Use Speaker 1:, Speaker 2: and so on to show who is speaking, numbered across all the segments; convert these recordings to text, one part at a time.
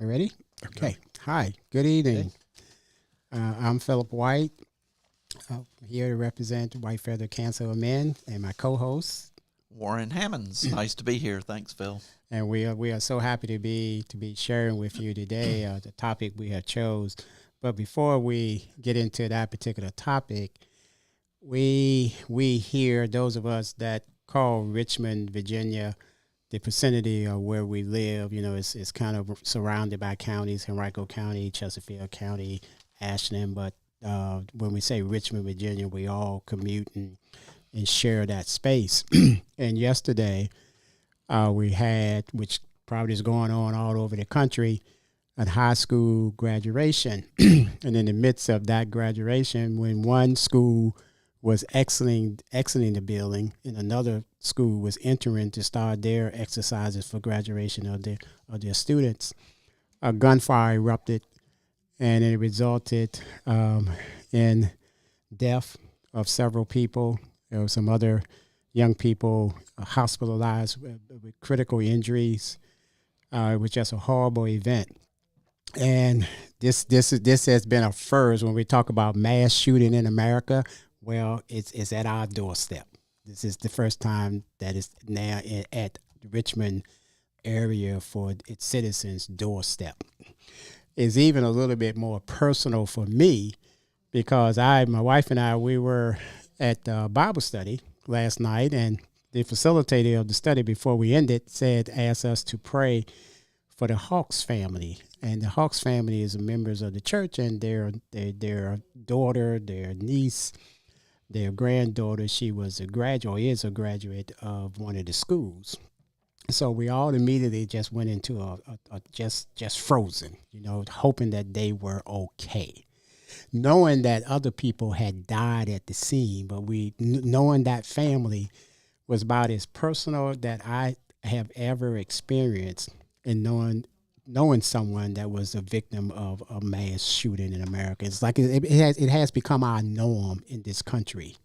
Speaker 1: You ready? Okay. Hi. Good evening. I'm Philip White, here to represent White Feather Counsel of Men, and my co-host.
Speaker 2: Warren Hammonds. Nice to be here. Thanks, Phil.
Speaker 1: And we are so happy to be sharing with you today the topic we have chose. But before we get into that particular topic, we hear those of us that call Richmond, Virginia, the vicinity of where we live. You know, it's kind of surrounded by counties: Henrico County, Chesterfield County, Ashland. But when we say Richmond, Virginia, we all commute and share that space. And yesterday, we had, which probably is going on all over the country, a high school graduation. And in the midst of that graduation, when one school was exiting the building and another school was entering to start their exercises for graduation of their students, a gunfire erupted, and it resulted in death of several people. There were some other young people hospitalized with critical injuries. It was just a horrible event. And this has been a first when we talk about mass shooting in America. Well, it's at our doorstep. This is the first time that it's now at the Richmond area for its citizens' doorstep. It's even a little bit more personal for me because my wife and I, we were at Bible study last night, and the facilitator of the study before we ended asked us to pray for the Hawks family. And the Hawks family is members of the church, and their daughter, their niece, their granddaughter, she was a graduate, or is a graduate of one of the schools. So we all immediately just went into a just frozen, hoping that they were okay. Knowing that other people had died at the scene, but knowing that family was about as personal that I have ever experienced in knowing someone that was a victim of a mass shooting in America. It's like it has become our norm in this country.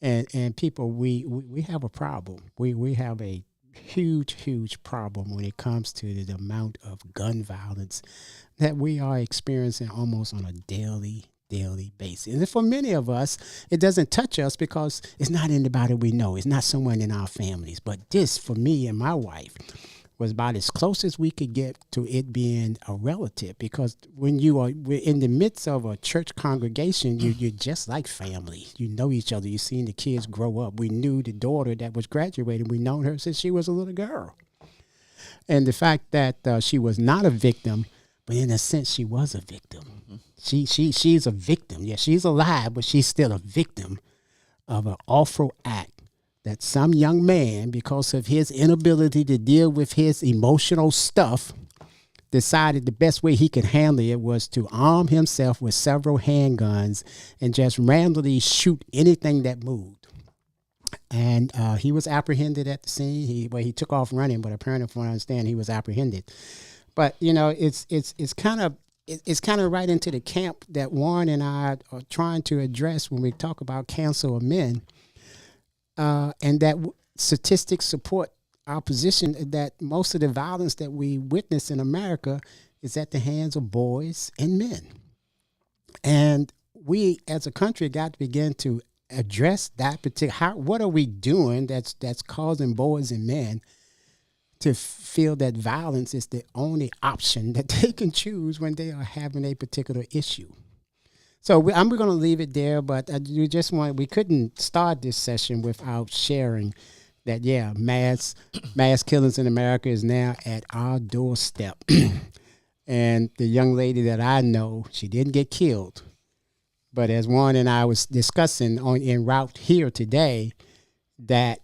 Speaker 1: And people, we have a problem. We have a huge problem when it comes to the amount of gun violence that we are experiencing almost on a daily basis. And for many of us, it doesn't touch us because it's not anybody we know. It's not someone in our families. But this, for me and my wife, was about as close as we could get to it being a relative, because when we're in the midst of a church congregation, you're just like family. You know each other. You've seen the kids grow up. We knew the daughter that was graduating. We've known her since she was a little girl. And the fact that she was not a victim, but in a sense she was a victim. Mm-hmm. She's a victim. Yeah, she's alive, but she's still a victim of an awful act that some young man, because of his inability to deal with his emotional stuff, decided the best way he could handle it was to arm himself with several handguns and just randomly shoot anything that moved. And he was apprehended at the scene. He took off running, but apparently, from what I understand, he was apprehended. But it's kind of right into the camp that Warren and I are trying to address when we talk about counsel of men. And that statistics support our position that most of the violence that we witness in America is at the hands of boys and men. And we, as a country, got to begin to address that particular. What are we doing that's causing boys and men to feel that violence is the only option that they can choose when they are having a particular issue? So I'm going to leave it there, but we couldn't start this session without sharing that, mass killings in America is now at our doorstep. And the young lady that I know, she didn't get killed. But as Warren and I was discussing en route here today, that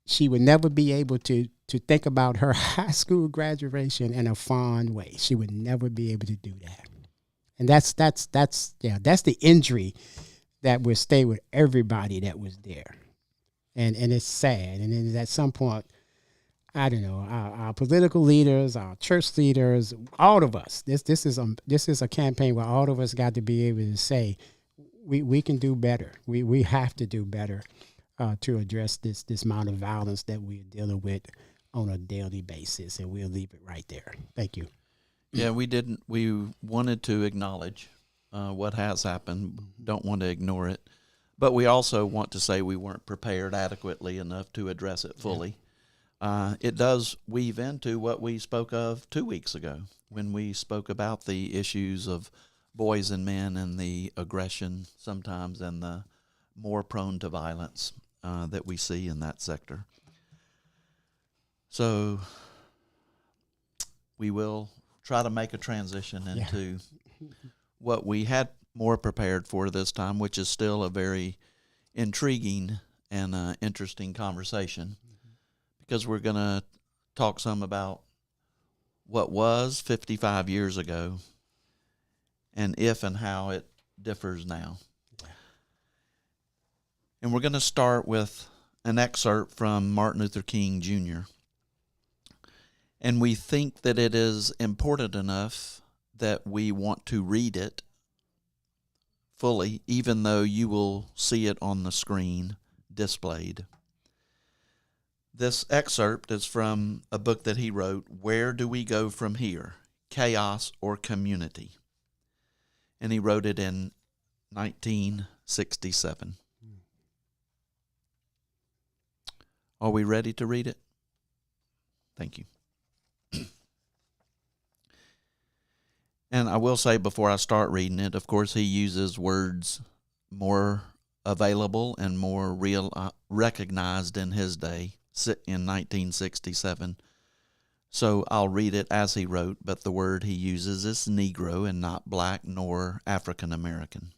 Speaker 1: she would never be able to think about her high school graduation in a fond way. She would never be able to do that. And that's the injury that will stay with everybody that was there. And it's sad. And then at some point, I don't know, our political leaders, our church leaders, all of us, this is a campaign where all of us got to be able to say, we can do better. We have to do better to address this amount of violence that we're dealing with on a daily basis. And we'll leave it right there. Thank you.
Speaker 2: Yeah, we didn't. We wanted to acknowledge what has happened. Don't want to ignore it, but we also want to say we weren't prepared adequately enough to address it fully. It does weave into what we spoke of 2 weeks ago when we spoke about the issues of boys and men and the aggression sometimes and the more prone to violence that we see in that sector. So we will try to make a transition into what we had more prepared for this time, which is still a very intriguing and interesting conversation, because we're going to talk some about what was 55 years ago and if and how it differs now. And we're going to start with an excerpt from Martin Luther King Jr. And we think that it is important enough that we want to read it fully, even though you will see it on the screen displayed. This excerpt is from a book that he wrote, Where Do We Go From Here? Chaos or Community? And he wrote it in 1967. Are we ready to read it? Thank you. And I will say before I start reading it, of course, he uses words more available and more recognized in his day in 1967. So I'll read it as he wrote, but the word he uses is Negro and not black nor African American.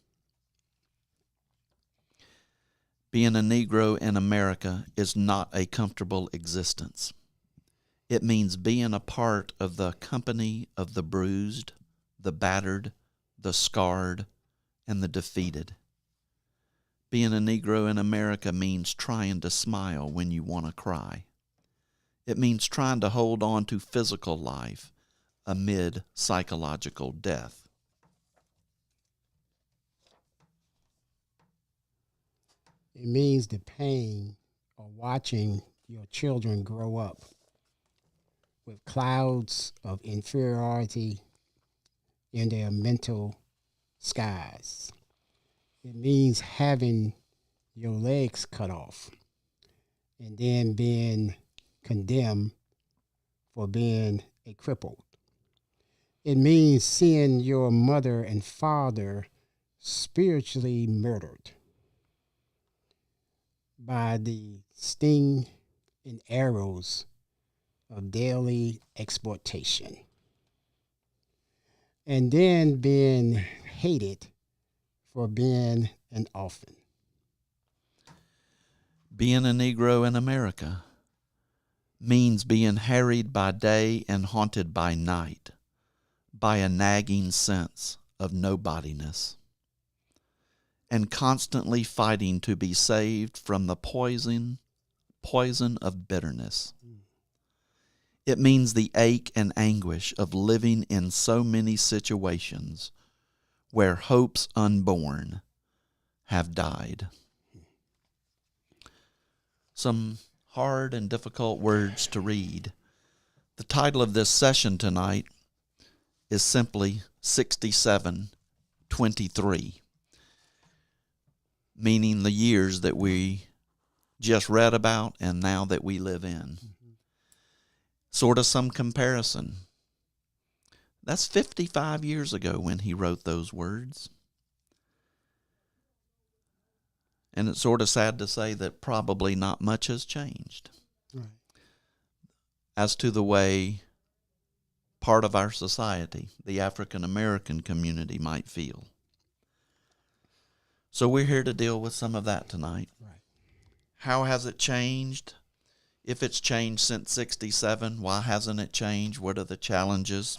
Speaker 2: Being a Negro in America is not a comfortable existence. It means being a part of the company of the bruised, the battered, the scarred, and the defeated. Being a Negro in America means trying to smile when you want to cry. It means trying to hold on to physical life amid psychological death.
Speaker 1: It means the pain of watching your children grow up with clouds of inferiority in their mental skies. It means having your legs cut off and then being condemned for being a cripple. It means seeing your mother and father spiritually murdered by the sting and arrows of daily exploitation. And then being hated for being an orphan.
Speaker 2: Being a Negro in America means being harried by day and haunted by night by a nagging sense of nobodiness and constantly fighting to be saved from the poison of bitterness. It means the ache and anguish of living in so many situations where hopes unborn have died. Some hard and difficult words to read. The title of this session tonight is simply 6723, meaning the years that we just read about and now that we live in. Sort of some comparison. That's 55 years ago when he wrote those words. And it's sort of sad to say that probably not much has changed as to the way part of our society, the African American community, might feel. So we're here to deal with some of that tonight.
Speaker 1: Right.
Speaker 2: How has it changed? If it's changed since 67, why hasn't it changed? What are the challenges?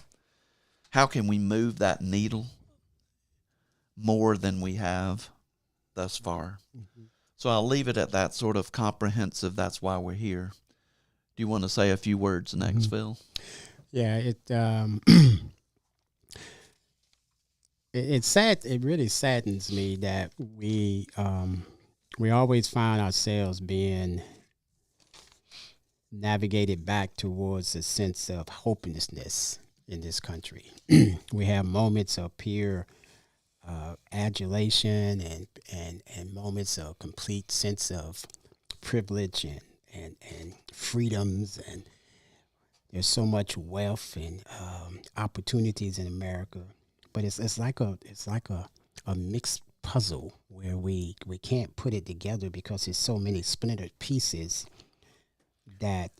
Speaker 2: How can we move that needle more than we have thus far? So I'll leave it at that sort of comprehensive. That's why we're here. Do you want to say a few words next, Phil?
Speaker 1: Yeah, it's sad. It really saddens me that we always find ourselves being navigated back towards a sense of hopelessness in this country. We have moments of pure adulation and moments of complete sense of privilege and freedoms, and there's so much wealth and opportunities in America, but it's like a mixed puzzle where we can't put it together because there's so many splintered pieces that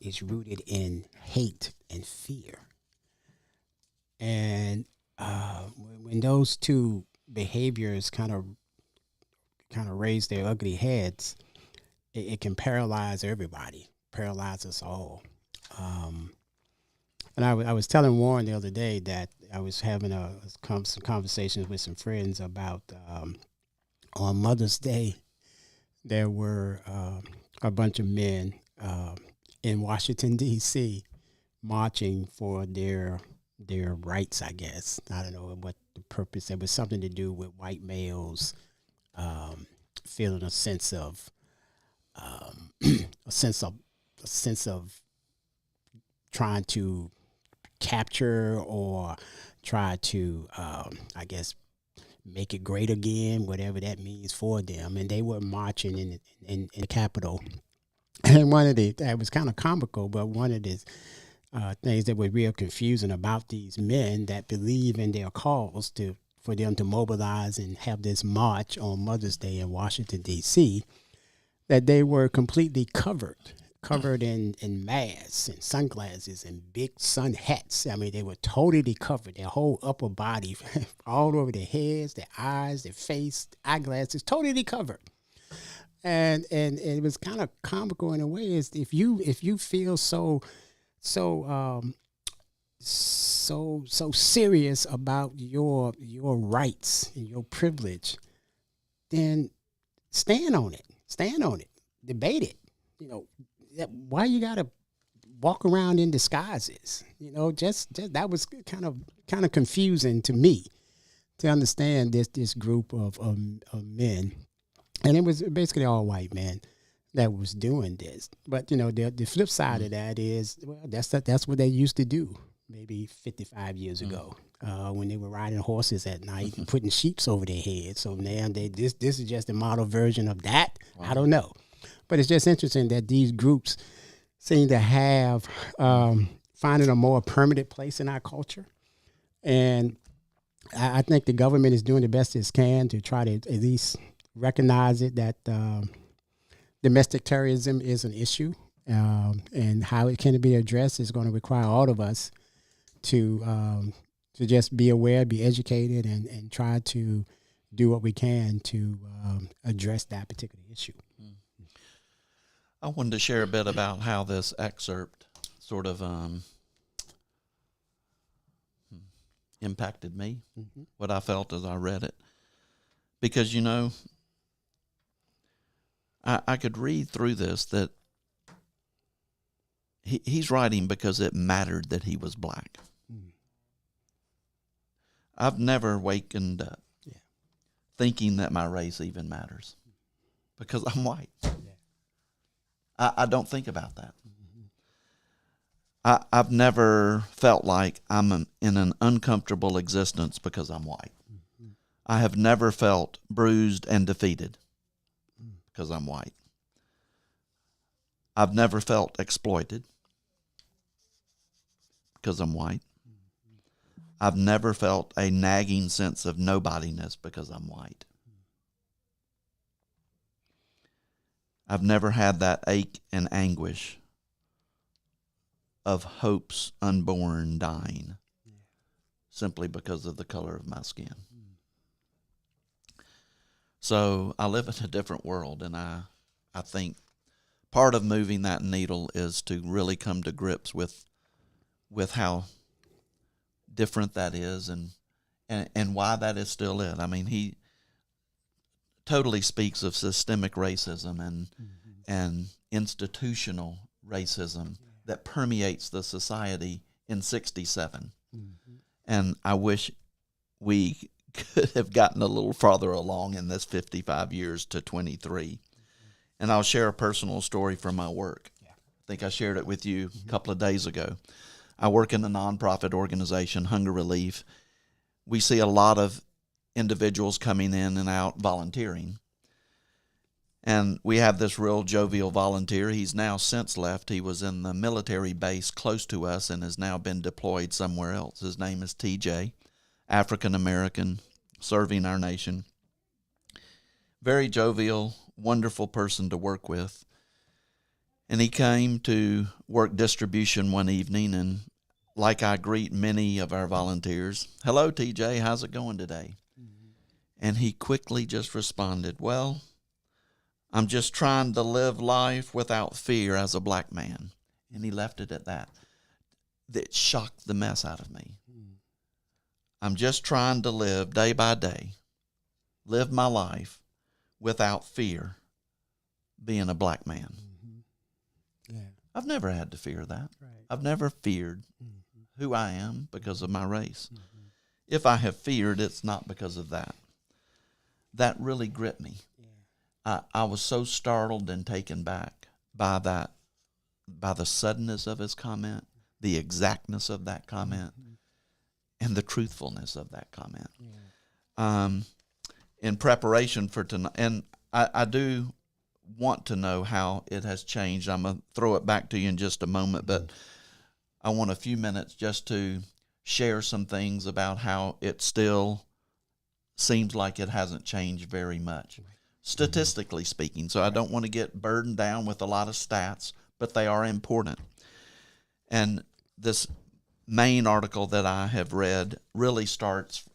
Speaker 1: is rooted in hate and fear. And when those two behaviors kind of raise their ugly heads, it can paralyze everybody, paralyze us all. Um, and I was telling Warren the other day that I was having some conversations with some friends about on Mother's Day, there were a bunch of men in Washington, D.C. marching for their rights, I guess. I don't know what the purpose. It was something to do with white males feeling a sense of a sense of trying to capture or try to, I guess, make it great again, whatever that means for them. And they were marching in the Capitol. And that was kind of comical, but one of the things that were real confusing about these men that believe in their cause for them to mobilize and have this march on Mother's Day in Washington, D.C., that they were completely covered in masks and sunglasses and big sun hats. I mean, they were totally covered, their whole upper body, all over their heads, their eyes, their face, eyeglasses, totally covered. And it was kind of comical in a way, is if you feel so serious about your rights and your privilege, then stand on it, debate it. Why you gotta walk around in disguises? Just that was kind of confusing to me to understand this group of men, and it was basically all white men that was doing this. But the flip side of that is, well, that's what they used to do maybe 55 years ago, when they were riding horses at night and putting sheeps over their heads. So now this is just a model version of that. Wow. I don't know. But it's just interesting that these groups seem to have finding a more permanent place in our culture. And I think the government is doing the best it can to try to at least recognize it, that domestic terrorism is an issue, and how it can be addressed is going to require all of us to just be aware, be educated, and try to do what we can to address that particular issue.
Speaker 2: I wanted to share a bit about how this excerpt sort of impacted me, what I felt as I read it. Because, I could read through this that he's writing because it mattered that he was black. I've never wakened up thinking that my race even matters because I'm white. I don't think about that. I've never felt like I'm in an uncomfortable existence because I'm white. I have never felt bruised and defeated because I'm white. I've never felt exploited because I'm white. I've never felt a nagging sense of nobodiness because I'm white. I've never had that ache and anguish of hopes unborn dying simply because of the color of my skin. So I live in a different world, and I think part of moving that needle is to really come to grips with how different that is and why that is still it. I mean, he totally speaks of systemic racism and institutional racism that permeates the society in 67. And I wish we could have gotten a little farther along in this 55 years to 23. And I'll share a personal story from my work. I think I shared it with you a couple of days ago. I work in a nonprofit organization, Hunger Relief. We see a lot of individuals coming in and out volunteering. And we have this real jovial volunteer. He's now since left. He was in the military base close to us and has now been deployed somewhere else. His name is TJ, African American, serving our nation. Very jovial, wonderful person to work with. And he came to work distribution one evening, and like I greet many of our volunteers, "Hello, TJ, how's it going today?" Mm-hmm. And he quickly just responded, "Well, I'm just trying to live life without fear as a black man." And he left it at that. That shocked the mess out of me. Mm-hmm. I'm just trying to live day by day, live my life without fear being a black man. Mm-hmm. Yeah. I've never had to fear that. Right. I've never feared who I am because of my race. Mm-hmm. If I have feared, it's not because of that. That really gripped me. Yeah. I was so startled and taken back by that, by the suddenness of his comment, the exactness of that comment, and the truthfulness of that comment. Yeah. In preparation for tonight, and I do want to know how it has changed. I'm going to throw it back to you in just a moment, but I want a few minutes just to share some things about how it still seems like it hasn't changed very much, statistically speaking. So I don't want to get burdened down with a lot of stats, but they are important. And this main article that I have read really starts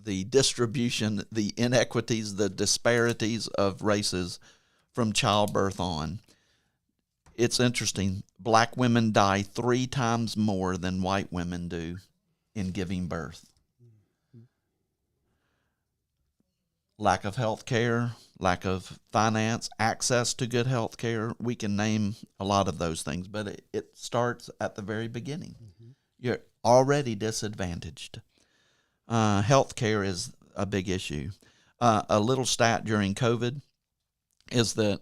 Speaker 2: the distribution, the inequities, the disparities of races from childbirth on. It's interesting. Black women die 3 times more than white women do in giving birth. Lack of health care, lack of finance, access to good health care. We can name a lot of those things, but it starts at the very beginning. Mm-hmm. You're already disadvantaged. Health care is a big issue. A little stat during COVID is that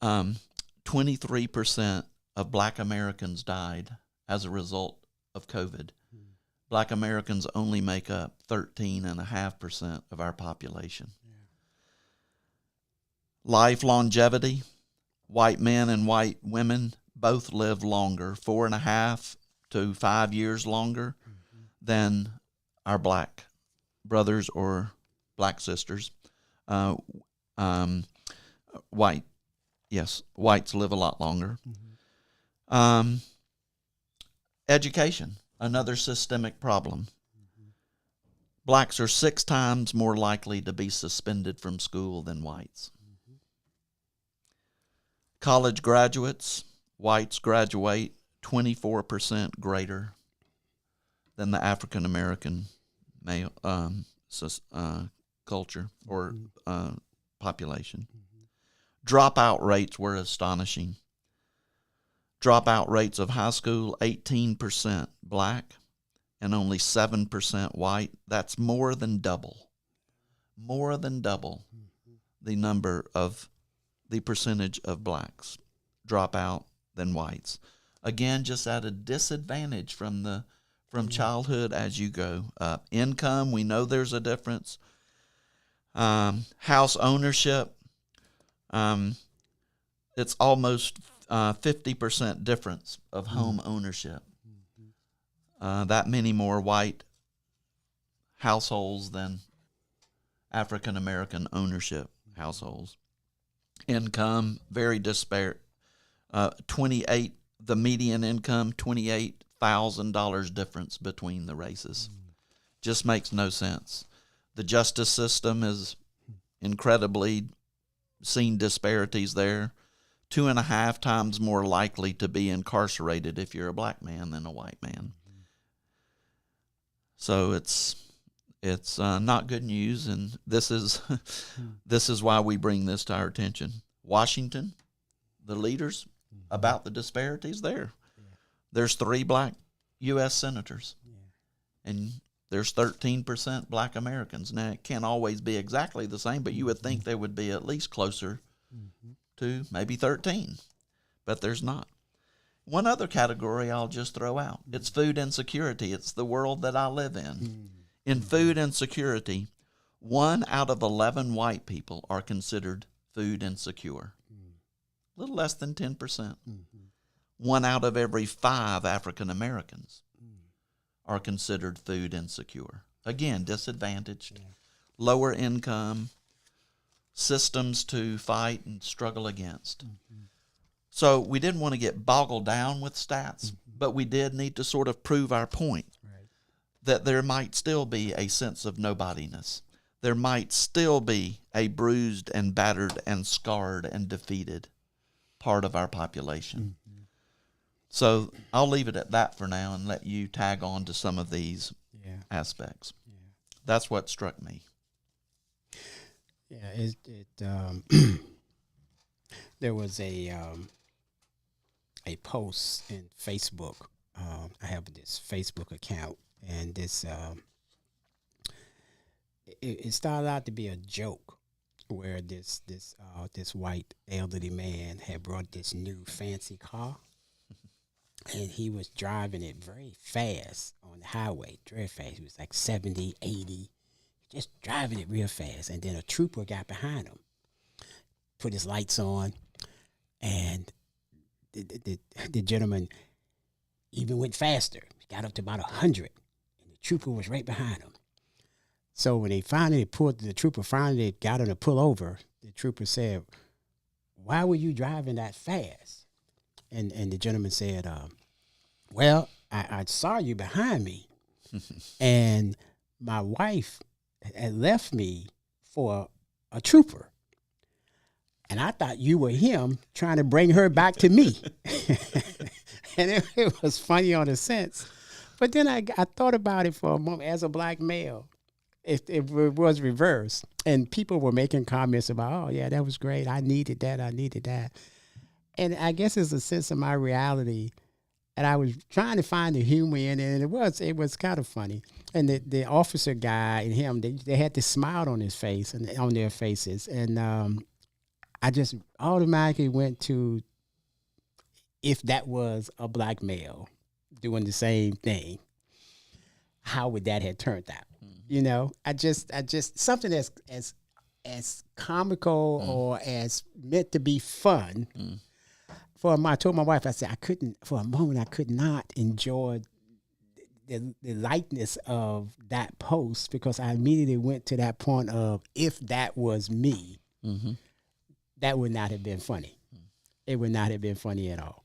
Speaker 2: 23% of black Americans died as a result of COVID. Mm. Black Americans only make up 13.5% of our population. Yeah. Life longevity, white men and white women both live longer, 4.5 to 5 years longer than our black brothers or black sisters. Whites live a lot longer. Mm-hmm. Education, another systemic problem. Mm-hmm. Blacks are 6 times more likely to be suspended from school than whites. Mm-hmm. College graduates, whites graduate 24% greater than the African American male culture or population. Mm-hmm. Dropout rates were astonishing. Dropout rates of high school, 18% black and only 7% white. That's more than double. More than double the number of the percentage of blacks drop out than whites. Again, just at a disadvantage from childhood as you go up. Income, we know there's a difference. House ownership, it's almost 50% difference of home ownership. That many more white households than African American ownership households. Income, very disparate. The median income, $28,000 difference between the races. Just makes no sense. The justice system is incredibly seen disparities there. 2.5 times more likely to be incarcerated if you're a black man than a white man. So it's not good news, and this is why we bring this to our attention. Washington, the leaders about the disparities there. Yeah. There's 3 black U.S. senators, and there's 13% black Americans. Now, it can't always be exactly the same, but you would think there would be at least closer to maybe 13, but there's not. One other category I'll just throw out. It's food insecurity. It's the world that I live in. In food insecurity, 1 out of 11 white people are considered food insecure. A little less than 10%. 1 out of every 5 African Americans are considered food insecure. Again, disadvantaged, lower income, systems to fight and struggle against. So we didn't want to get boggled down with stats, but we did need to sort of prove our point that there might still be a sense of nobodiness. There might still be a bruised and battered and scarred and defeated part of our population. So I'll leave it at that for now and let you tag on to some of these aspects. That's what struck me.
Speaker 1: There was a post in Facebook. I have this Facebook account, and this it started out to be a joke, where this white elderly man had brought this new fancy car, and he was driving it very fast on the highway, very fast. He was like 70, 80, just driving it real fast. And then a trooper got behind him, put his lights on, and the gentleman even went faster. He got up to about 100, and the trooper was right behind him. So when the trooper finally got him to pull over, the trooper said, "Why were you driving that fast?" And the gentleman said, "Well, I saw you behind me, and my wife had left me for a trooper. And I thought you were him trying to bring her back to me." And it was funny on a sense. But then I thought about it for a moment as a black male. If it was reversed, and people were making comments about, "Oh, yeah, that was great. I needed that. And I guess it's a sense of my reality. And I was trying to find the humor in it, and it was kind of funny. And the officer guy and him, they had this smile on his face and on their faces. And I just automatically went to, if that was a black male doing the same thing, how would that have turned out? You know, I just something that's as comical or as meant to be fun. I told my wife, I said, for a moment, I could not enjoy the lightness of that post, because I immediately went to that point of, if that was me, that would not have been funny. It would not have been funny at all.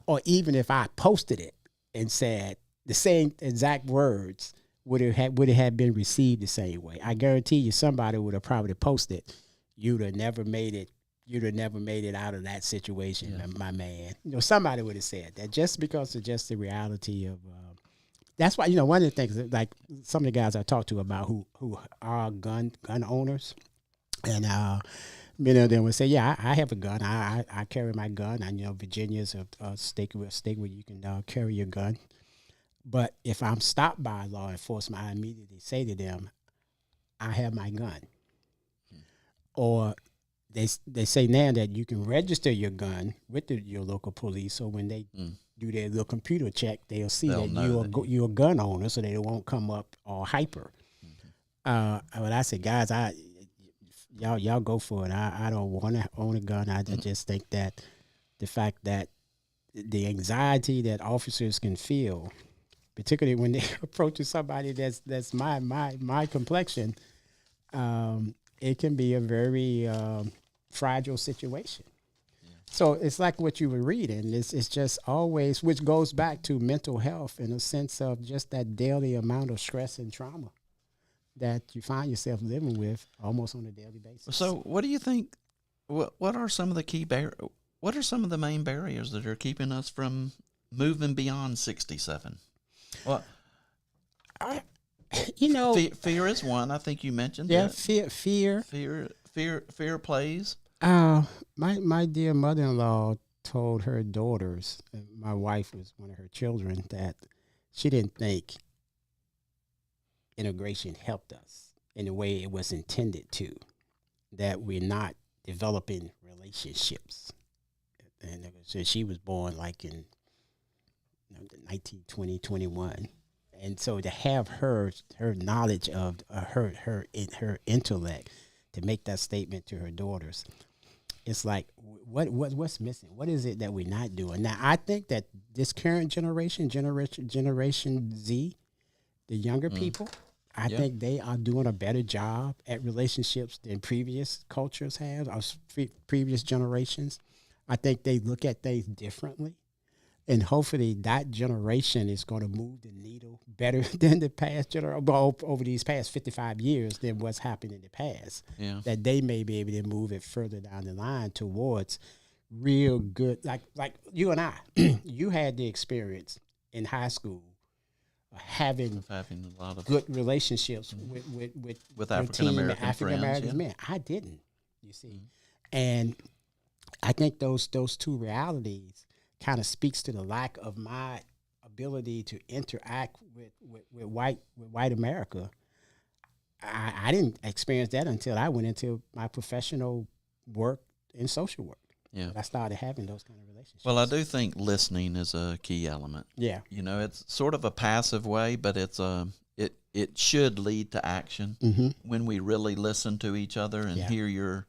Speaker 1: Or even if I posted it and said the same exact words, would it have been received the same way? I guarantee you somebody would have probably posted, "You'd have never made it. You'd have never made it out of that situation, my man." You know, somebody would have said that, just because of just the reality of. That's why, one of the things, like some of the guys I talked to about who are gun owners, and many of them would say, "Yeah, I have a gun. I carry my gun. And Virginia's a state where you can carry your gun. But if I'm stopped by law enforcement, I immediately say to them, I have my gun." Or they say now that you can register your gun with your local police, so when they do their little computer check, they'll see that you're a gun owner, so they won't come up all hyper. But I said, "Guys, y'all go for it. I don't want to own a gun. I just think that the fact that the anxiety that officers can feel, particularly when they're approaching somebody that's my complexion, it can be a very fragile situation." So it's like what you were reading. It's just always, which goes back to mental health in a sense of just that daily amount of stress and trauma that you find yourself living with almost on a daily basis.
Speaker 2: So what do you think, what are some of the what are some of the main barriers that are keeping us from moving beyond 67? Well, fear is one. I think you mentioned that. Fear plays.
Speaker 1: My dear mother-in-law told her daughters, my wife was one of her children, that she didn't think integration helped us in the way it was intended to, that we're not developing relationships. And so she was born like in 1920, 21. And so to have her knowledge of her intellect to make that statement to her daughters, it's like what's missing? What is it that we're not doing? Now I think that this current generation Z, the younger people, I think they are doing a better job at relationships than previous cultures have, or previous generations. I think they look at things differently. And hopefully that generation is going to move the needle better than the past generation, over these past 55 years than what's happened in the past.
Speaker 2: Yeah.
Speaker 1: That they may be able to move it further down the line towards real good, like you and I, you had the experience in high school having
Speaker 2: a lot of
Speaker 1: good relationships with
Speaker 2: African American
Speaker 1: men. I didn't, you see. And I think those two realities kind of speaks to the lack of my ability to interact with white America. I didn't experience that until I went into my professional work in social work.
Speaker 2: Yeah.
Speaker 1: But I started having those kind of relationships.
Speaker 2: Well, I do think listening is a key element.
Speaker 1: Yeah.
Speaker 2: You know, it's sort of a passive way, but it should lead to action when we really listen to each other and hear your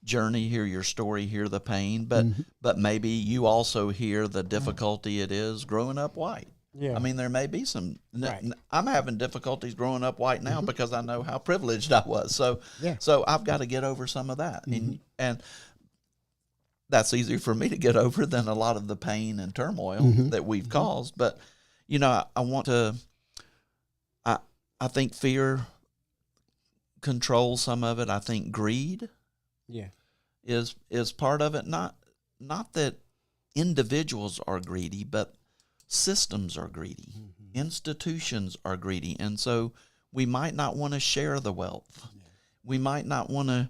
Speaker 2: journey, hear your story, hear the pain, but maybe you also hear the difficulty it is growing up white.
Speaker 1: Yeah.
Speaker 2: I mean, there may be some.
Speaker 1: Right.
Speaker 2: I'm having difficulties growing up white now because I know how privileged I was. So I've got to get over some of that, and that's easier for me to get over than a lot of the pain and turmoil that we've caused. But you know, I want to. I think fear controls some of it. I think greed.
Speaker 1: Yeah.
Speaker 2: Is part of it. Not that individuals are greedy, but systems are greedy. Institutions are greedy. And so we might not want to share the wealth. Yeah. We might not want to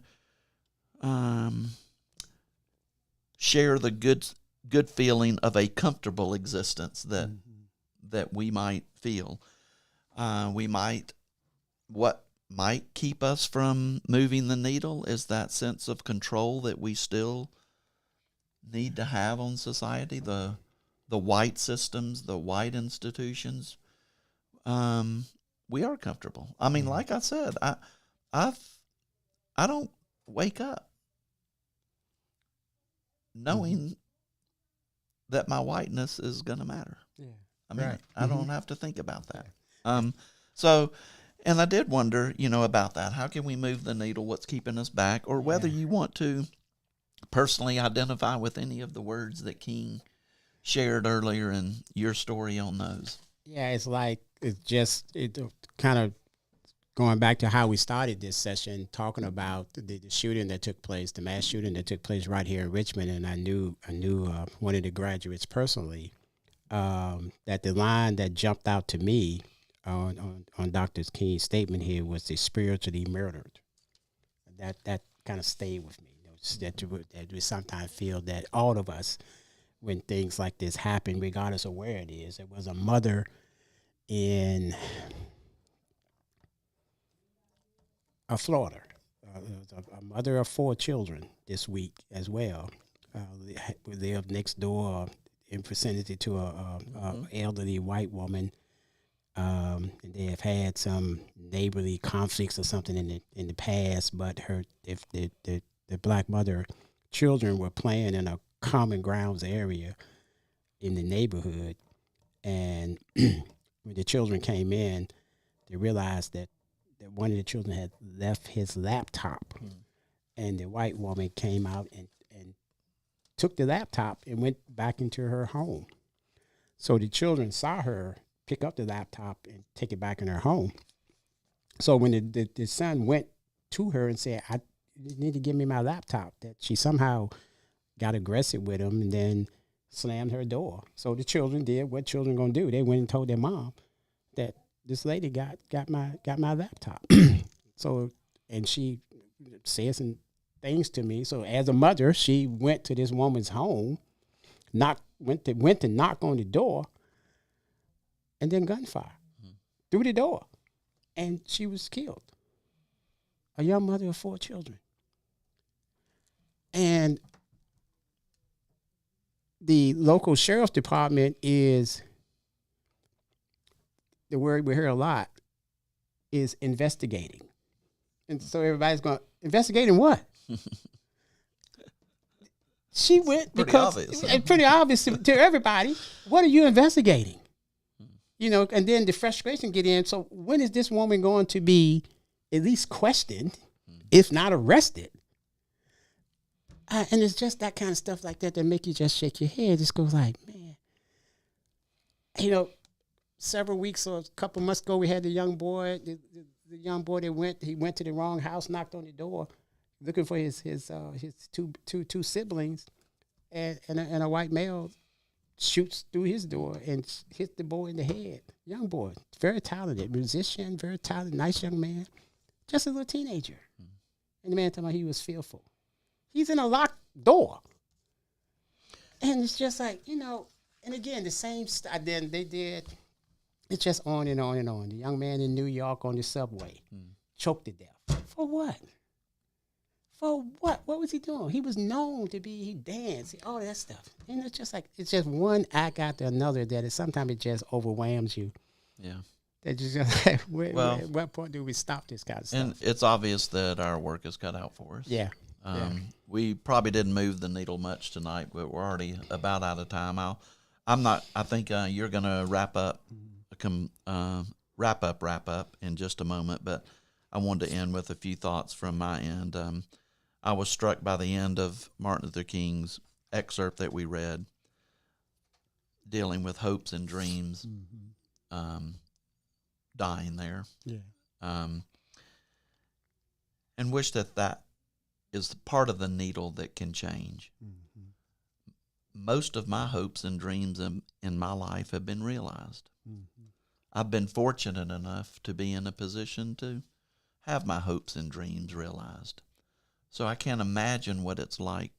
Speaker 2: share the good feeling of a comfortable existence that we might feel. What might keep us from moving the needle is that sense of control that we still need to have on society, the white systems, the white institutions. We are comfortable. I mean, like I said, I don't wake up knowing that my whiteness is going to matter. Yeah. I mean, I don't have to think about that. And I did wonder, about that. How can we move the needle? What's keeping us back? Or whether you want to personally identify with any of the words that King shared earlier in your story on those.
Speaker 1: Yeah, it's kind of going back to how we started this session, talking about the shooting that took place, the mass shooting that took place right here in Richmond. And I knew one of the graduates personally, that the line that jumped out to me on Dr. King's statement here was the spiritually murdered. That kind of stayed with me. That we sometimes feel that all of us, when things like this happen, regardless of where it is, it was a mother in Florida, a mother of 4 children this week as well. We live next door in vicinity to a elderly white woman. And they have had some neighborly conflicts or something in the past, but the black mother children were playing in a common grounds area in the neighborhood, and when the children came in, they realized that one of the children had left his laptop, and the white woman came out and took the laptop and went back into her home. So the children saw her pick up the laptop and take it back in her home. So when the son went to her and said, "I need to give me my laptop," that she somehow got aggressive with him and then slammed her door. So the children did what children gonna do. They went and told their mom that this lady got my laptop. So, and she said some things to me. So as a mother, she went to this woman's home, went to knock on the door, and then gunfire through the door, and she was killed. A young mother of 4 children. And the local sheriff's department is the word we hear a lot is investigating. And so everybody's going, investigating what? She went
Speaker 2: Pretty
Speaker 1: because
Speaker 2: obvious.
Speaker 1: it's pretty obvious to everybody. What are you investigating? You know, and then the frustration get in. So when is this woman going to be at least questioned, if not arrested? And it's just that kind of stuff like that make you just shake your head. Just goes like, man, you know, several weeks or a couple months ago, we had the young boy, the young boy that went to the wrong house, knocked on the door, looking for his two siblings, and a white male shoots through his door and hits the boy in the head. Young boy, very talented musician, very talented, nice young man, just a little teenager. And the man told me he was fearful. He's in a locked door. And it's just like, you know, and again, the same stuff. Then they did, it's just on and on and on. The young man in New York on the subway, choked to death. For what? For what? What was he doing? He was known to be, he danced, all that stuff. And it's just like, it's just one act after another that sometimes it just overwhelms you.
Speaker 2: Yeah.
Speaker 1: That you just like, at what point do we stop this kind of stuff?
Speaker 2: And it's obvious that our work is cut out for us.
Speaker 1: Yeah.
Speaker 2: We probably didn't move the needle much tonight, but we're already about out of time. I think you're going to wrap up in just a moment, but I wanted to end with a few thoughts from my end. I was struck by the end of Martin Luther King's excerpt that we read, dealing with hopes and dreams, dying there.
Speaker 1: Yeah.
Speaker 2: And wish that is part of the needle that can change. Most of my hopes and dreams in my life have been realized. I've been fortunate enough to be in a position to have my hopes and dreams realized. So I can't imagine what it's like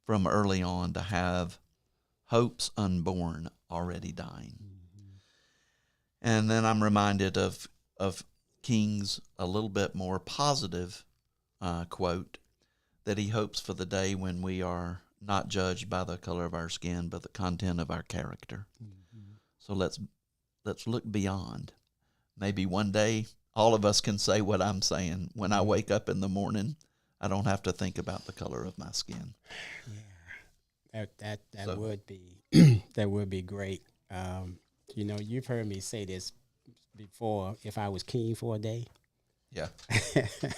Speaker 2: from early on to have hopes unborn already dying. And then I'm reminded of King's a little bit more positive quote, that he hopes for the day when we are not judged by the color of our skin, but the content of our character. So let's look beyond. Maybe one day all of us can say what I'm saying. When I wake up in the morning, I don't have to think about the color of my skin.
Speaker 1: Yeah, that would be that would be great. You know, you've heard me say this before. If I was king for a day.
Speaker 2: Yeah.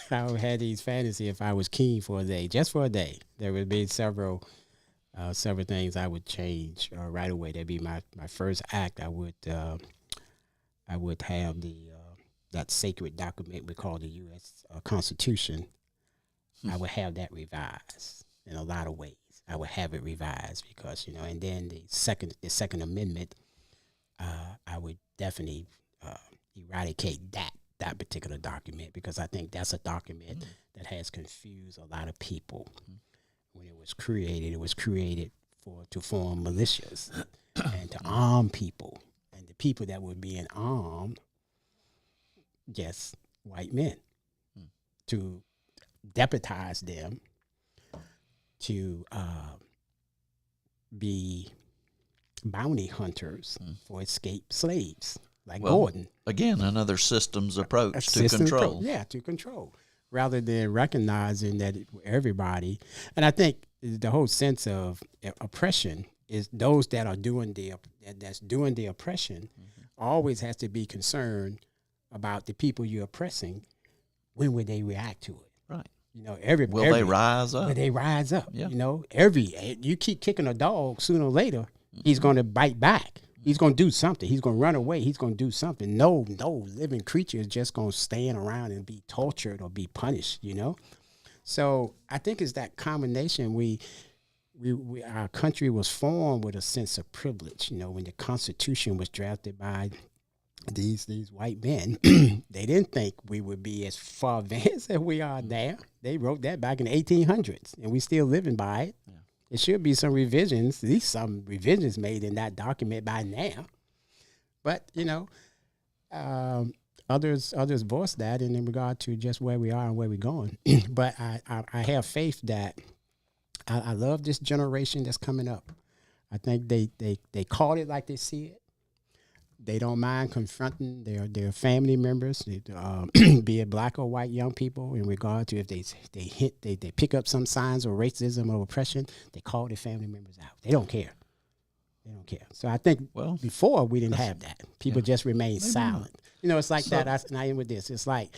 Speaker 1: I had these fantasies if I was king for a day, just for a day. There would be several things I would change right away. That'd be my first act. I would have that sacred document we call the U.S. Constitution. I would have that revised in a lot of ways. I would have it revised because, you know, and then the Second Amendment, I would definitely eradicate that particular document, because I think that's a document that has confused a lot of people. When it was created to form militias and to arm people, and the people that were being armed, just white men, to deputize them to be bounty hunters for escaped slaves. Like Gordon.
Speaker 2: Again, another systems approach to control.
Speaker 1: To control. Rather than recognizing that everybody, and I think the whole sense of oppression is those that are doing the oppression always has to be concerned about the people you're oppressing. When would they react to it?
Speaker 2: Right.
Speaker 1: You know,
Speaker 2: will they rise up?
Speaker 1: Will they rise up?
Speaker 2: Yeah.
Speaker 1: You know, you keep kicking a dog, sooner or later, he's going to bite back. He's going to do something. He's going to run away. He's going to do something. No living creature is just going to stand around and be tortured or be punished, you know? So I think it's that combination. Our country was formed with a sense of privilege. You know, when the Constitution was drafted by these white men, they didn't think we would be as far advanced as we are now. They wrote that back in the 1800s, and we still living by it. Yeah. There should be some revisions, at least some revisions made in that document by now. But, you know, others voice that in regard to just where we are and where we're going. But I have faith that I love this generation that's coming up. I think they call it like they see it. they don't mind confronting their family members, be it black or white young people, in regard to if they pick up some signs of racism or oppression, they call their family members out. They don't care. They don't care. So I think before we didn't have that. People just remained silent. You know, it's like that. And I end with this. It's like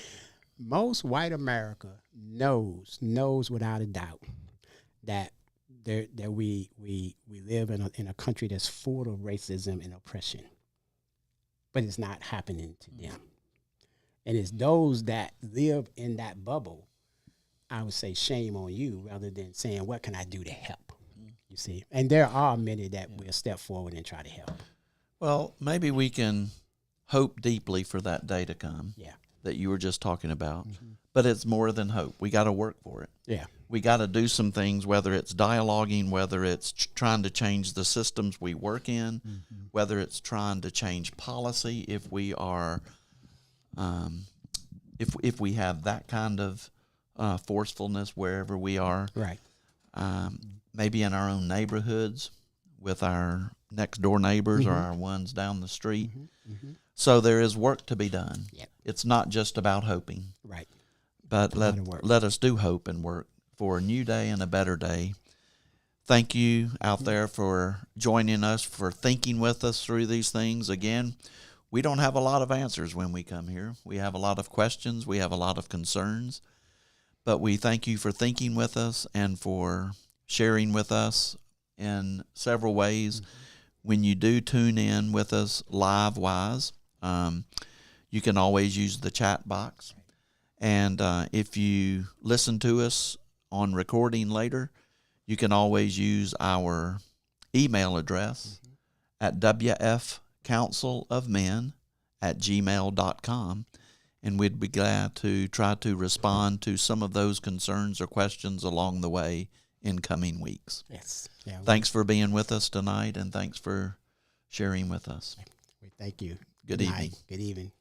Speaker 1: most white America knows without a doubt that we live in a country that's full of racism and oppression, but it's not happening to them. And it's those that live in that bubble, I would say shame on you, rather than saying, what can I do to help? You see, and there are many that will step forward and try to help.
Speaker 2: Well, maybe we can hope deeply for that day to come.
Speaker 1: Yeah.
Speaker 2: That you were just talking about. Mm-hmm. But it's more than hope. We got to work for it.
Speaker 1: Yeah.
Speaker 2: We got to do some things, whether it's dialoguing, whether it's trying to change the systems we work in, whether it's trying to change policy if we are, if we have that kind of forcefulness wherever we are.
Speaker 1: Right.
Speaker 2: Maybe in our own neighborhoods with our next door neighbors or our ones down the street. So there is work to be done.
Speaker 1: Yep.
Speaker 2: It's not just about hoping.
Speaker 1: Right.
Speaker 2: But let us do hope and work for a new day and a better day. Thank you out there for joining us, for thinking with us through these things. Again, we don't have a lot of answers when we come here. We have a lot of questions. We have a lot of concerns. But we thank you for thinking with us and for sharing with us in several ways. When you do tune in with us live-wise, you can always use the chat box. And if you listen to us on recording later, you can always use our email address at wfcounselofmen@gmail.com. And we'd be glad to try to respond to some of those concerns or questions along the way in coming weeks.
Speaker 1: Yes. Yeah,
Speaker 2: thanks for being with us tonight, and thanks for sharing with us.
Speaker 1: Thank you.
Speaker 2: Good evening.
Speaker 1: Good evening.